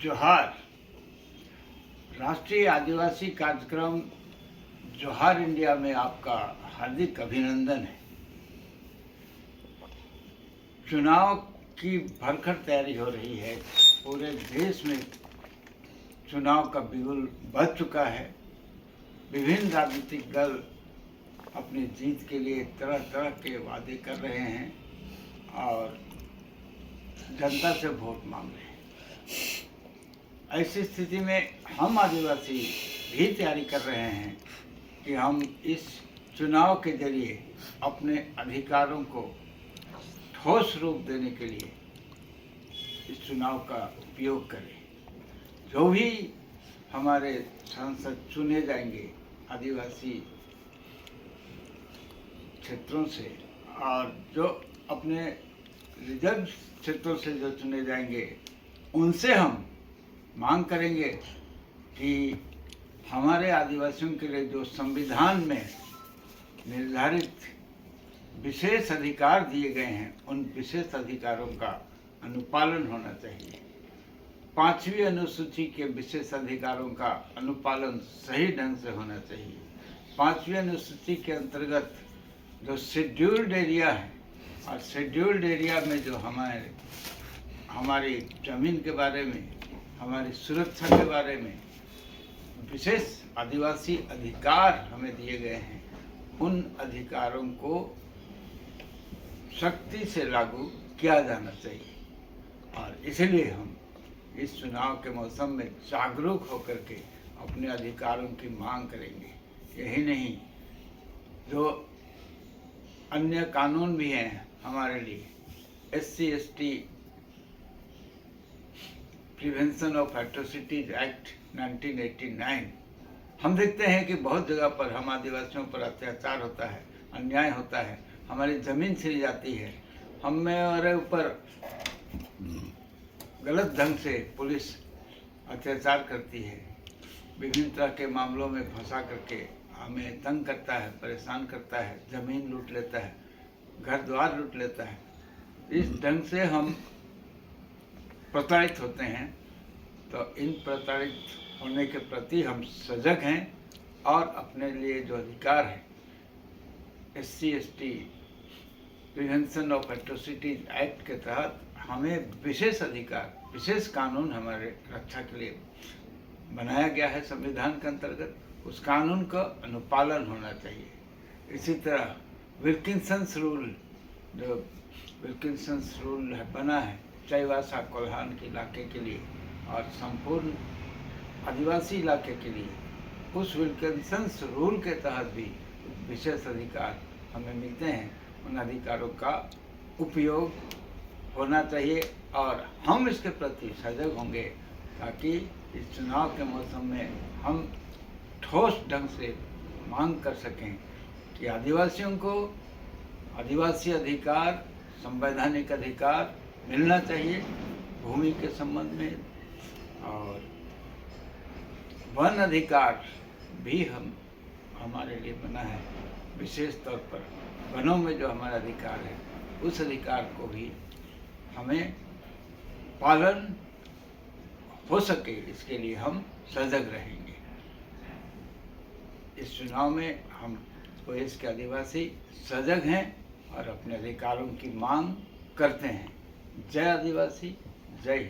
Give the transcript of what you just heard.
जोहार। राष्ट्रीय आदिवासी कार्यक्रम जोहार इंडिया में आपका हार्दिक अभिनंदन है। चुनाव की भरकर तैयारी हो रही है। पूरे देश में चुनाव का बिगुल बज चुका है। विभिन्न राजनीतिक दल अपनी जीत के लिए तरह तरह के वादे कर रहे हैं और जनता से वोट मांग रहे हैं। ऐसी स्थिति में हम आदिवासी भी तैयारी कर रहे हैं कि हम इस चुनाव के जरिए अपने अधिकारों को ठोस रूप देने के लिए इस चुनाव का उपयोग करें। जो भी हमारे सांसद चुने जाएंगे आदिवासी क्षेत्रों से और जो अपने रिजर्व क्षेत्रों से जो चुने जाएंगे उनसे हम मांग करेंगे कि हमारे आदिवासियों के लिए जो संविधान में निर्धारित विशेष अधिकार दिए गए हैं उन विशेष अधिकारों का अनुपालन होना चाहिए। 5वीं अनुसूची के विशेष अधिकारों का अनुपालन सही ढंग से होना चाहिए। 5वीं अनुसूची के अंतर्गत जो शेड्यूल्ड एरिया है और शेड्यूल्ड एरिया में जो हमारी जमीन के बारे में, हमारी सुरक्षा के बारे में विशेष आदिवासी अधिकार हमें दिए गए हैं, उन अधिकारों को सख्ती से लागू किया जाना चाहिए। और इसलिए हम इस चुनाव के मौसम में जागरूक होकर के अपने अधिकारों की मांग करेंगे। यही नहीं, जो अन्य कानून भी हैं हमारे लिए, SC/ST prevention of atrocities act 1989, हम देखते हैं कि बहुत जगह पर हम आदिवासियों पर अत्याचार होता है, अन्याय होता है, हमारी ज़मीन छिनी जाती है, हमारे ऊपर गलत ढंग से पुलिस अत्याचार करती है, विभिन्न तरह के मामलों में फंसा करके हमें तंग करता है, परेशान करता है, ज़मीन लूट लेता है, घर द्वार लूट लेता है। इस ढंग से हम प्रताड़ित होते हैं। तो इन प्रताड़ित होने के प्रति हम सजग हैं और अपने लिए जो अधिकार है SC/ST prevention of atrocities act के तहत हमें विशेष अधिकार, विशेष कानून हमारे रक्षा के लिए बनाया गया है संविधान के अंतर्गत, उस कानून का अनुपालन होना चाहिए। इसी तरह विल्किंसन्स रूल, जो विल्किंसन्स रूल बना है चाईबासा कोल्हान के इलाके के लिए और संपूर्ण आदिवासी इलाके के लिए, उस विल्किंसन्स रूल के तहत भी विशेष अधिकार हमें मिलते हैं। उन अधिकारों का उपयोग होना चाहिए और हम इसके प्रति सजग होंगे ताकि इस चुनाव के मौसम में हम ठोस ढंग से मांग कर सकें कि आदिवासियों को आदिवासी अधिकार, संवैधानिक अधिकार मिलना चाहिए भूमि के संबंध में, और वन अधिकार भी हमारे लिए बना है। विशेष तौर पर वनों में जो हमारा अधिकार है उस अधिकार को भी हमें पालन हो सके, इसके लिए हम सजग रहेंगे। इस चुनाव में हम देश के आदिवासी सजग हैं और अपने अधिकारों की मांग करते हैं। जय आदिवासी, जय हिंद।